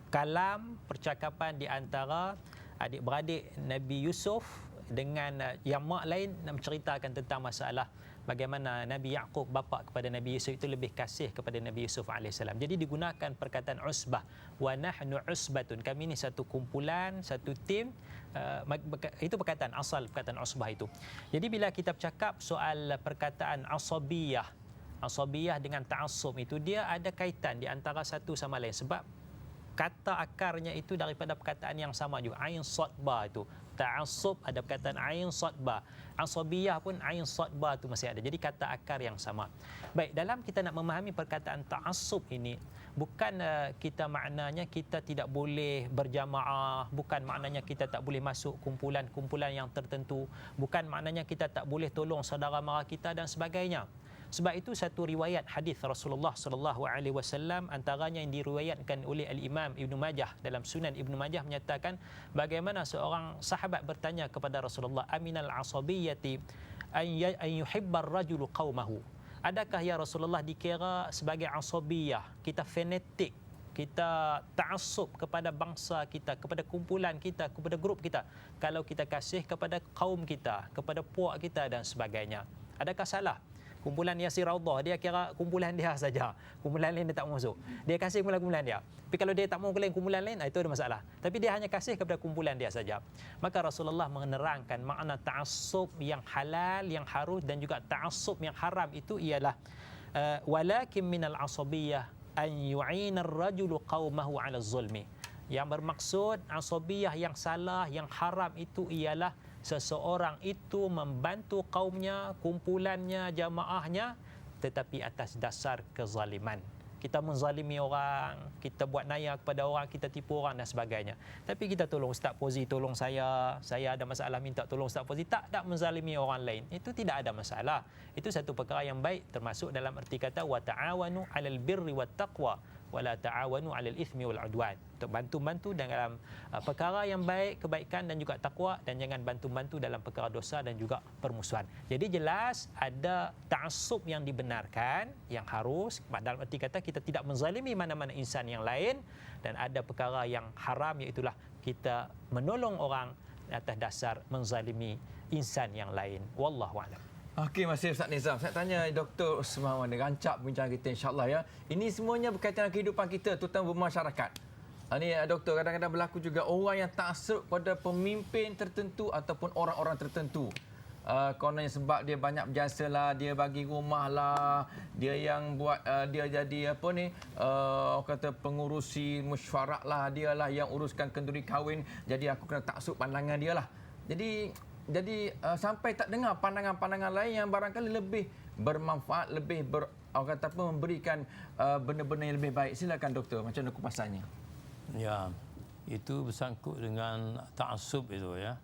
kalam percakapan di antara adik-beradik Nabi Yusuf dengan yang mak lain menceritakan tentang masalah bagaimana Nabi Yaqub bapa kepada Nabi Yusuf itu lebih kasih kepada Nabi Yusuf AS. Jadi digunakan perkataan usbah, wa nahnu usbatun, kami ni satu kumpulan, satu tim. Itu perkataan asal perkataan usbah itu. Jadi bila kita bercakap soal perkataan asabiyah dengan ta'assub itu, dia ada kaitan di antara satu sama lain sebab kata akarnya itu daripada perkataan yang sama juga, ain sad ba itu. Ta'assub ada perkataan ain sad ba. Asabiyah pun ain sad ba itu masih ada. Jadi kata akar yang sama. Baik, dalam kita nak memahami perkataan ta'assub ini, bukan kita maknanya kita tidak boleh berjamaah, bukan maknanya kita tak boleh masuk kumpulan-kumpulan yang tertentu, bukan maknanya kita tak boleh tolong saudara mara kita dan sebagainya. Sebab itu satu riwayat hadis Rasulullah sallallahu alaihi wasallam, antaranya yang diriwayatkan oleh Al-Imam Ibnu Majah dalam Sunan Ibnu Majah, menyatakan bagaimana seorang sahabat bertanya kepada Rasulullah, aminal asabiyyati an yuhibbar rajulu qaumahu. Adakah ya Rasulullah dikira sebagai asabiyah, kita fanatik kita ta'assub kepada bangsa kita, kepada kumpulan kita, kepada grup kita, kalau kita kasih kepada kaum kita, kepada puak kita dan sebagainya. Adakah salah? Kumpulan Yasir Raudhah, dia kira kumpulan dia saja. Kumpulan lain dia tak masuk. Dia kasih kumpulan dia. Tapi kalau dia tak mau kelain kumpulan lain, itu ada masalah. Tapi dia hanya kasih kepada kumpulan dia saja. Maka Rasulullah menerangkan makna ta'assub yang halal, yang harus dan juga ta'assub yang haram itu ialah walakin minal asabiyyah an yu'ina ar-rajulu qaumahu 'ala az-zulmi. Yang bermaksud asabiyah yang salah, yang haram itu ialah seseorang itu membantu kaumnya, kumpulannya, jamaahnya tetapi atas dasar kezaliman. Kita menzalimi orang, kita buat naya kepada orang, kita tipu orang dan sebagainya. Tapi kita tolong Ustaz Fauzi, tolong saya ada masalah minta tolong Ustaz Fauzi, tak menzalimi orang lain. Itu tidak ada masalah. Itu satu perkara yang baik, termasuk dalam erti kata wa ta'awanu 'alal birri wat taqwa wala ta'awanu 'alal itsmi wal 'udwan. Untuk bantu-bantu dalam perkara yang baik, kebaikan dan juga takwa, dan jangan bantu-bantu dalam perkara dosa dan juga permusuhan. Jadi jelas ada ta'assub yang dibenarkan, yang harus, dalam erti kata kita tidak menzalimi mana-mana insan yang lain, dan ada perkara yang haram, iaitulah kita menolong orang atas dasar menzalimi insan yang lain. Wallahu a'lam. Okey, masih Ustaz Nizam. Saya tanya Dr. Usman Wan, rancak bincang kita insya-Allah ya. Ini semuanya berkaitan dengan kehidupan kita, terutama bermasyarakat. Ini doktor, kadang-kadang berlaku juga orang yang ta'assub pada pemimpin tertentu ataupun orang-orang tertentu. Kononnya sebab dia banyak berjasa lah, dia bagi rumah lah, dia yang buat dia jadi apa ni, kata pengurusi mesyuarat lah, dia lah yang uruskan kenduri kahwin, jadi aku kena ta'assub pandangan dia lah. Jadi sampai tak dengar pandangan-pandangan lain yang barangkali lebih bermanfaat, lebih orang kata apa, memberikan benda-benda yang lebih baik. Silakan doktor, macam mana kupasannya? Ya, itu bersangkut dengan ta'assub itu ya.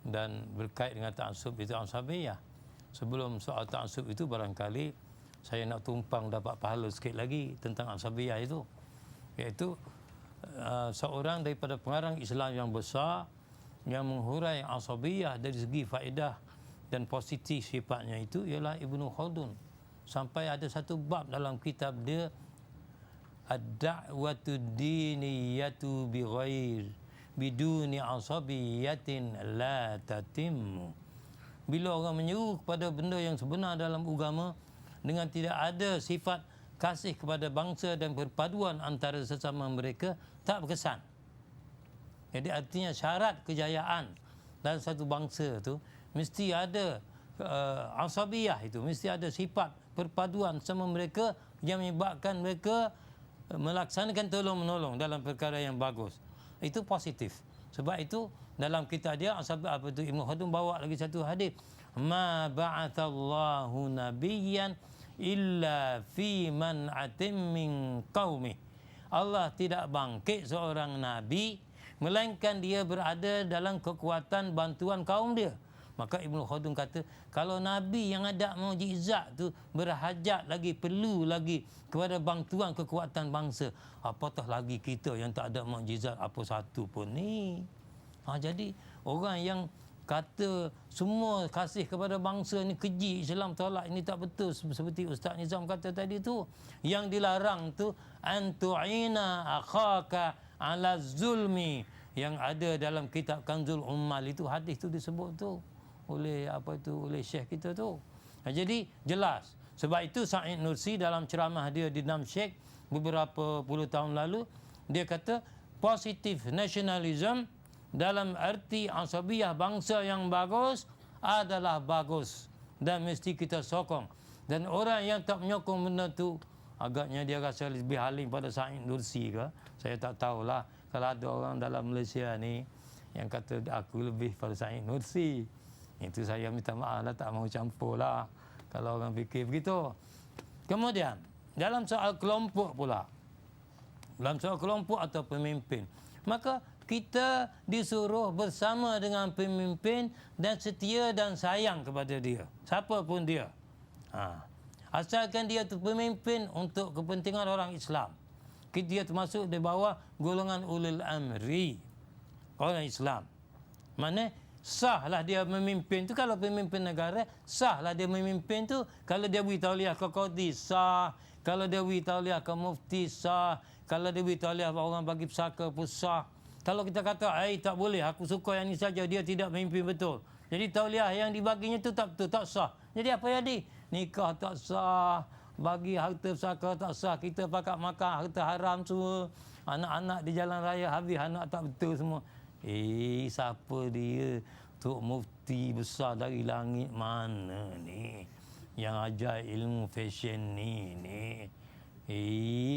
Dan berkait dengan ta'assub itu asabiyah. Sebelum soal ta'assub itu barangkali saya nak tumpang dapat pahala sikit lagi tentang asabiyah itu. Iaitu seorang daripada pengarang Islam yang besar yang menghurai asabiyah dari segi faedah dan positif sifatnya itu ialah Ibnu Khaldun. Sampai ada satu bab dalam kitab dia, ad-da'watu diniyatu bighair biduni asabiyatin la tatimmu. Bila orang menyeru kepada benda yang sebenar dalam agama dengan tidak ada sifat kasih kepada bangsa dan perpaduan antara sesama mereka, tak berkesan. Jadi artinya syarat kejayaan dalam satu bangsa tu mesti ada asabiyah, itu mesti ada sifat perpaduan sama mereka yang menyebabkan mereka melaksanakan tolong-menolong dalam perkara yang bagus. Itu positif. Sebab itu dalam kitab dia apa itu Ibnu Khaldun bawa lagi satu hadis, ma ba'athallahu nabiyyan illa fi man atim min qaumi. Allah tidak bangkit seorang nabi melainkan dia berada dalam kekuatan bantuan kaum dia. Maka Ibnu Khaldun kata, kalau Nabi yang ada mukjizat tu berhajat lagi, perlu lagi kepada bantuan kekuatan bangsa, apatah lagi kita yang tak ada mukjizat apa satu pun ni. Jadi orang yang kata semua kasih kepada bangsa ni keji, Islam tolak, ini tak betul. Seperti Ustaz Nizam kata tadi tu, yang dilarang tu antu'ina akhaka ala zulmi, yang ada dalam kitab Kanzul Ummal itu, hadis tu disebut tu oleh oleh syekh kita tu. Jadi jelas. Sebab itu Said Nursi dalam ceramah dia di Damsyik beberapa puluh tahun lalu, dia kata positif nationalism dalam arti asabiyah bangsa yang bagus adalah bagus dan mesti kita sokong. Dan orang yang tak menyokong benda tu, agaknya dia rasa lebih halim pada Said Nursi ke? Saya tak tahulah. Kalau ada orang dalam Malaysia ni yang kata aku lebih pada Said Nursi, itu saya minta maaf lah, tak mau campur lah kalau orang fikir begitu. Kemudian dalam soal kelompok pula, dalam soal kelompok atau pemimpin, maka kita disuruh bersama dengan pemimpin dan setia dan sayang kepada dia, siapa pun dia. Asalkan dia tu pemimpin untuk kepentingan orang Islam, dia termasuk di bawah golongan ulil amri, orang Islam. Mana sahlah dia memimpin tu. Kalau pemimpin negara, sahlah dia memimpin tu. Kalau dia beri tauliah ke qadi, sah. Kalau dia beri tauliah ke mufti, sah. Kalau dia beri tauliah orang bagi pesaka pusat. Kalau kita kata, tak boleh, aku suka yang ni saja, dia tidak memimpin betul. Jadi tauliah yang dibaginya tu tak betul, tak sah. Jadi apa jadi? Nikah tak sah, bagi harta pusaka tak sah, kita pakat makan harta haram semua. Anak-anak di jalan raya habis anak tak betul semua. Siapa dia? Tok Mufti besar dari langit mana ni? Yang ajar ilmu fashion ni.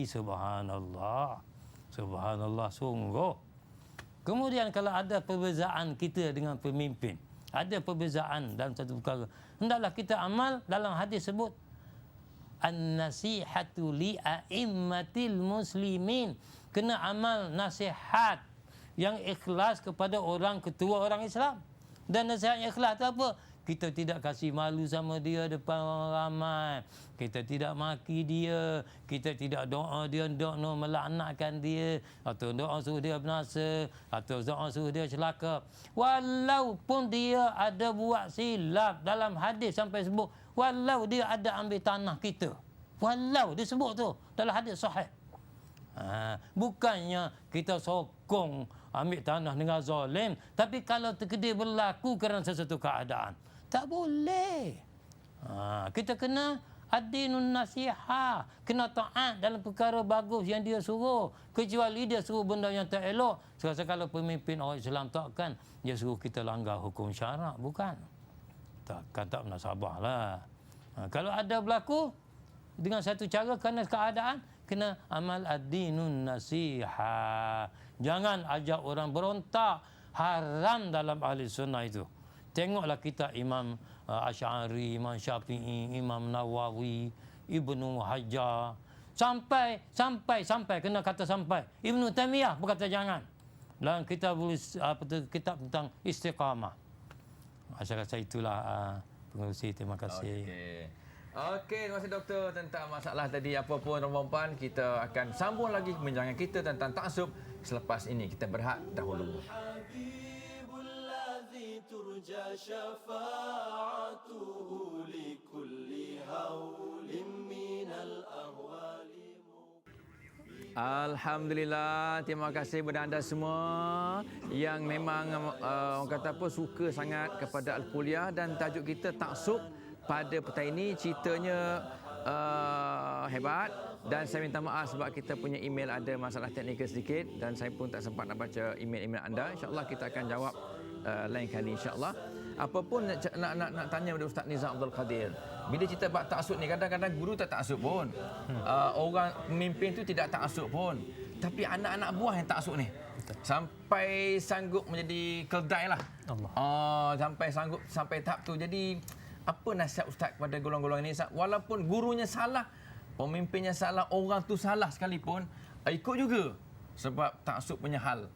Subhanallah. Subhanallah sungguh. Kemudian kalau ada perbezaan kita dengan pemimpin, ada perbezaan dalam satu perkara, hendaklah kita amal dalam hadis sebut an-nasihatu li a'immatil muslimin. Kena amal nasihat yang ikhlas kepada orang ketua orang Islam. Dan nasihat yang ikhlas itu apa? Kita tidak kasih malu sama dia depan orang ramai. Kita tidak maki dia. Kita tidak doa dia, doa melaknatkan dia. Atau doa suruh dia binasa. Atau doa suruh dia celaka. Walaupun dia ada buat silap dalam hadis sampai sebut. Walau dia ada ambil tanah kita. Walau dia sebut tu dalam hadis sahih. Bukannya kita sokong ambil tanah dengan zalim. Tapi kalau terkedir berlaku kerana sesuatu keadaan, tak boleh. Kita kena adinun nasiha. Kena taat dalam perkara bagus yang dia suruh. Kecuali dia suruh benda yang tak elok. Serasa kalau pemimpin orang Islam takkan dia suruh kita langgar hukum syarak. Bukan. Takkan tak menasabah lah. Kalau ada berlaku dengan satu cara kerana keadaan, kena amal ad-dinun nasiha. Jangan ajak orang berontak. Haram dalam ahli sunnah itu. Tengoklah kita Imam Asy'ari, Imam Syafi'i, Imam Nawawi, Ibnu Hajar. Sampai kena kata sampai. Ibnu Taimiyah berkata jangan. Dalam kitab tentang istiqamah. Saya rasa itulah pengerusi. Terima kasih. Okey, terima kasih doktor tentang masalah tadi. Apa pun tuan-tuan, kita akan sambung lagi perbincangan kita tentang taksub selepas ini. Kita berehat dahulu. Alhamdulillah, terima kasih kepada anda semua yang memang orang kata apa, suka sangat kepada Al-Kuliah dan tajuk kita taksub pada petang ini. Ceritanya hebat dan saya minta maaf sebab kita punya email ada masalah teknikal sedikit dan saya pun tak sempat nak baca email-email anda. InsyaAllah kita akan jawab lain kali insyaAllah. Apa pun nak tanya pada Ustaz Nizam Abdul Qadir. Bila cerita bab taksub ni, kadang-kadang guru tak taksub pun. Orang pemimpin tu tidak taksub pun. Tapi anak-anak buah yang taksub ni. Sampai sanggup menjadi keldai lah. Sampai tahap tu. Jadi apa nasihat Ustaz kepada golongan-golongan ini? Walaupun gurunya salah, pemimpinnya salah, orang tu salah sekalipun, ikut juga. Sebab taksub punya hal.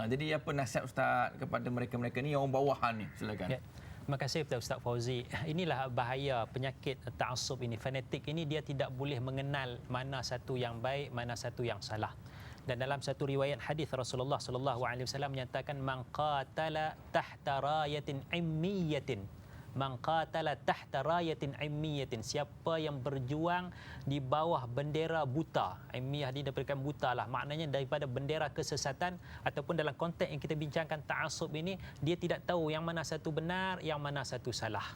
Jadi apa nasihat Ustaz kepada mereka-mereka ni, orang bawahan ni? Silakan. Terima kasih kepada Ustaz Fauzi. Inilah bahaya penyakit taksub ini. Fanatik ini dia tidak boleh mengenal mana satu yang baik, mana satu yang salah. Dan dalam satu riwayat hadis Rasulullah sallallahu alaihi wasallam menyatakan man qatala tahta rayatin immiyatin. Man qatala tahta rayatin immiyatin. Siapa yang berjuang di bawah bendera buta. Immiyah ni daripada buta lah. Maknanya daripada bendera kesesatan ataupun dalam konteks yang kita bincangkan ta'assub ini, dia tidak tahu yang mana satu benar, yang mana satu salah.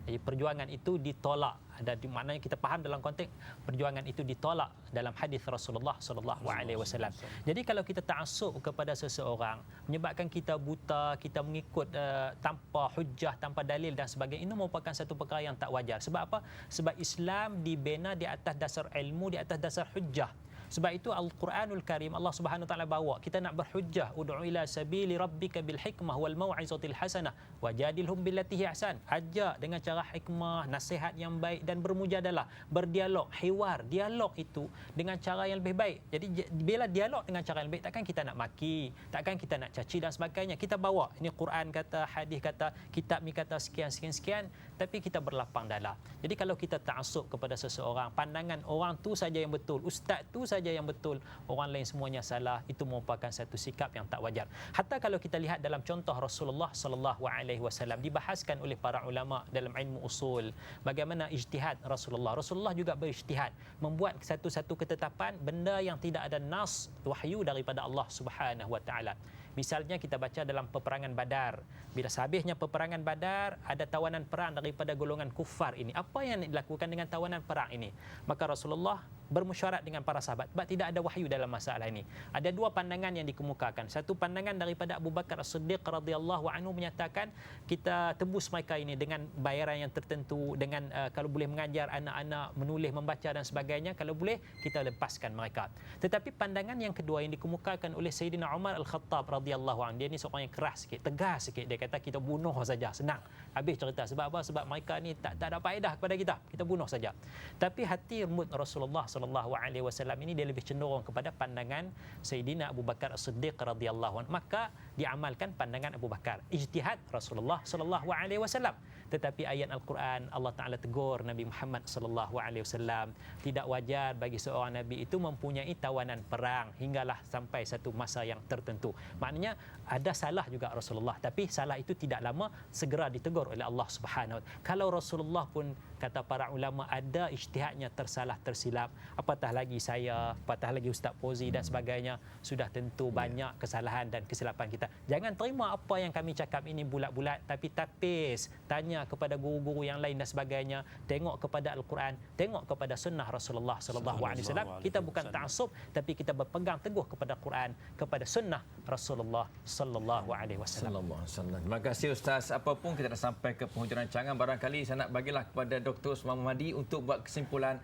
Jadi perjuangan itu ditolak. Dan maknanya kita faham dalam konteks perjuangan itu ditolak dalam hadis Rasulullah sallallahu alaihi wasallam. Jadi kalau kita ta'assub kepada seseorang menyebabkan kita buta, kita mengikut tanpa hujah, tanpa dalil dan sebagainya, ini merupakan satu perkara yang tak wajar. Sebab apa? Sebab Islam dibina di atas dasar ilmu, di atas dasar hujah. Sebab itu Al-Quranul Karim Allah Subhanahu Wa Taala bawa kita nak berhujjah, ud'u ila sabili rabbika bil hikmah wal mau'izatil hasanah wajadilhum billati hi ahsan. Ajak dengan cara hikmah, nasihat yang baik dan bermujadalah, berdialog, hiwar, dialog itu dengan cara yang lebih baik. Jadi bila dialog dengan cara yang baik, takkan kita nak maki, takkan kita nak caci dan sebagainya. Kita bawa ini Quran kata, hadis kata, kitab ni kata sekian, tapi kita berlapang dada. Jadi kalau kita ta'assub kepada seseorang, pandangan orang tu saja yang betul, ustaz tu saja saja yang betul, orang lain semuanya salah, itu merupakan satu sikap yang tak wajar. Hatta kalau kita lihat dalam contoh Rasulullah sallallahu alaihi wasallam, dibahaskan oleh para ulama dalam ilmu usul bagaimana ijtihad Rasulullah. Rasulullah juga berijtihad, membuat satu-satu ketetapan benda yang tidak ada nas wahyu daripada Allah Subhanahu wa taala. Misalnya kita baca dalam peperangan Badar. Bila habisnya peperangan Badar, ada tawanan perang daripada golongan kufar ini. Apa yang dilakukan dengan tawanan perang ini? Maka Rasulullah bermusyarat dengan para sahabat. Sebab tidak ada wahyu dalam masalah ini. Ada dua pandangan yang dikemukakan. Satu pandangan daripada Abu Bakar As-Siddiq radhiyallahu anhu menyatakan kita tebus mereka ini dengan bayaran yang tertentu, dengan kalau boleh mengajar anak-anak menulis, membaca dan sebagainya. Kalau boleh kita lepaskan mereka. Tetapi pandangan yang kedua yang dikemukakan oleh Sayyidina Umar Al-Khattab radhiyallahu anhu, dia ni seorang yang keras sikit, tegas sikit. Dia kata kita bunuh saja, senang. Habis cerita. Sebab apa? Sebab mereka ni tak ada faedah kepada kita. Kita bunuh saja. Tapi hati lembut Rasulullah sallallahu alaihi wasallam ini dia lebih cenderung kepada pandangan Sayyidina Abu Bakar As-Siddiq radhiyallahu anhu. Maka diamalkan pandangan Abu Bakar. Ijtihad Rasulullah sallallahu alaihi wasallam. Tetapi ayat Al-Quran Allah Taala tegur Nabi Muhammad sallallahu alaihi wasallam, tidak wajar bagi seorang nabi itu mempunyai tawanan perang hinggalah sampai satu masa yang tertentu. Maknanya ada salah juga Rasulullah, tapi salah itu tidak lama segera ditegur oleh Allah Subhanahu wa taala. Kalau Rasulullah pun kata para ulama ada ijtihadnya tersalah tersilap, apatah lagi saya, apatah lagi Ustaz Fauzi dan sebagainya, sudah tentu banyak kesalahan dan kesilapan kita. Jangan terima apa yang kami cakap ini bulat-bulat, tapi tapis, tanya kepada guru-guru yang lain dan sebagainya, tengok kepada Al-Quran, tengok kepada sunnah Rasulullah sallallahu alaihi wasallam. Kita bukan ta'assub, tapi kita berpegang teguh kepada Quran, kepada sunnah Rasulullah sallallahu alaihi wasallam. Terima kasih Ustaz. Apapun kita dah sampai ke penghujung rancangan, barangkali saya nak bagilah kepada Dr. Osman Muhammadi untuk buat kesimpulan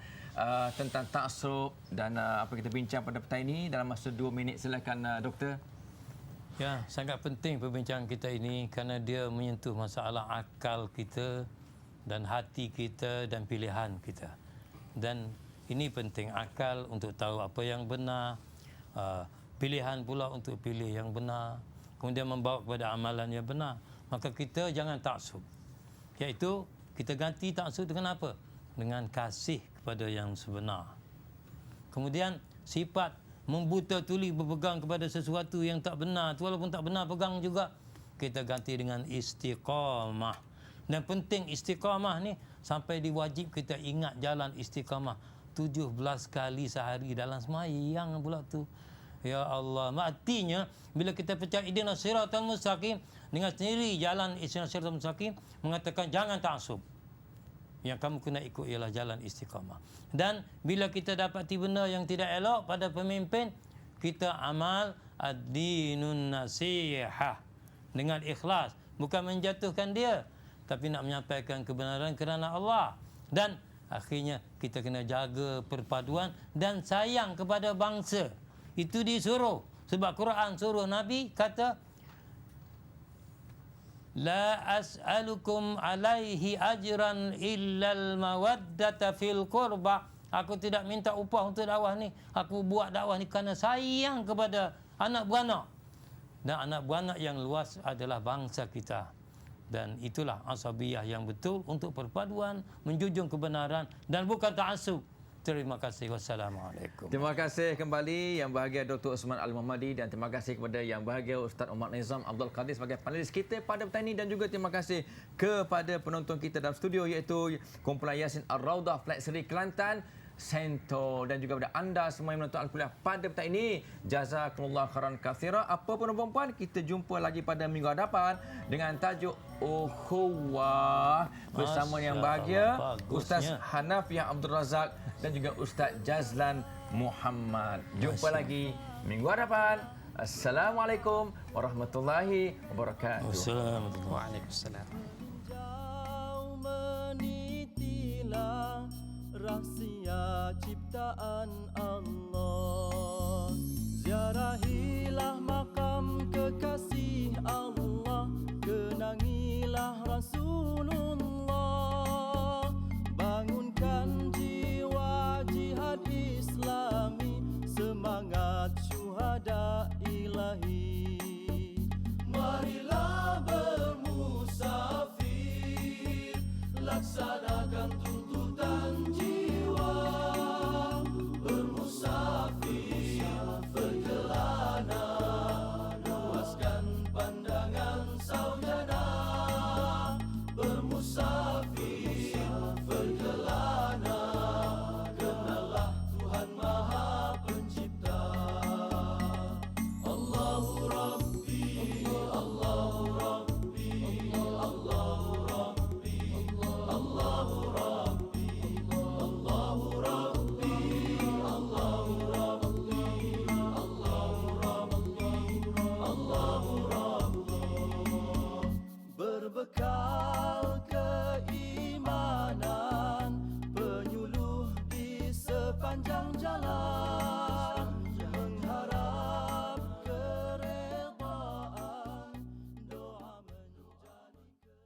tentang ta'assub dan apa kita bincang pada petang ini dalam masa 2 minit. Silakan Doktor. Ya, sangat penting perbincangan kita ini kerana dia menyentuh masalah akal kita dan hati kita dan pilihan kita. Dan ini penting, akal untuk tahu apa yang benar, pilihan pula untuk pilih yang benar, kemudian membawa kepada amalan yang benar. Maka kita jangan taksub. Iaitu kita ganti taksub dengan apa? Dengan kasih kepada yang sebenar. Kemudian sifat membuta tuli berpegang kepada sesuatu yang tak benar, walaupun tak benar pegang juga, kita ganti dengan istiqamah. Dan penting istiqamah ni sampai diwajib kita ingat jalan istiqamah 17 kali sehari dalam semayang pula tu. Ya Allah, artinya bila kita percaya ihdinas siratal mustaqim, dengan sendiri jalan ihdinas siratal mustaqim mengatakan jangan ta'assub. Yang kamu kena ikut ialah jalan istiqamah. Dan bila kita dapati benda yang tidak elok pada pemimpin, kita amal ad-dinun nasihah dengan ikhlas, bukan menjatuhkan dia, tapi nak menyampaikan kebenaran kerana Allah. Dan akhirnya kita kena jaga perpaduan dan sayang kepada bangsa. Itu disuruh. Sebab Quran suruh Nabi kata, La as'alukum alaihi ajran illal mawaddata fil qurba. Aku tidak minta upah untuk dakwah ni. Aku buat dakwah ni kerana sayang kepada anak beranak. Dan anak beranak yang luas adalah bangsa kita. Dan itulah asabiyah yang betul untuk perpaduan, menjunjung kebenaran dan bukan ta'assub. Terima kasih. Wassalamualaikum. Terima kasih kembali Yang Bahagia Dr. Osman Al-Muhammadi, dan terima kasih kepada Yang Bahagia Ustaz Omar Nizam Abdul Qadir sebagai panelis kita pada petang ini, dan juga terima kasih kepada penonton kita dalam studio iaitu kumpulan Yasin Ar-Raudah Flat Seri Kelantan, Sento, dan juga kepada anda semua yang menonton Al-Kuliah pada petang ini. Jazakumullah khairan katsira. Apa pun perempuan, kita jumpa lagi pada minggu hadapan dengan tajuk Ukhuwah bersama Yang Bahagia Ustaz Hanafiah Abdul Razak dan juga Ustaz Jazlan Muhammad. Jumpa lagi minggu hadapan. Assalamualaikum warahmatullahi wabarakatuh. Waalaikumsalam. Rahsia ciptaan Allah, ziarahilah makam kekasih Allah, kenangilah Rasulullah, bangunkan jiwa jihad Islami, semangat syuhada ilahi. Marilah bermusafir, laksanakan tuntutan jiwa, Dajjal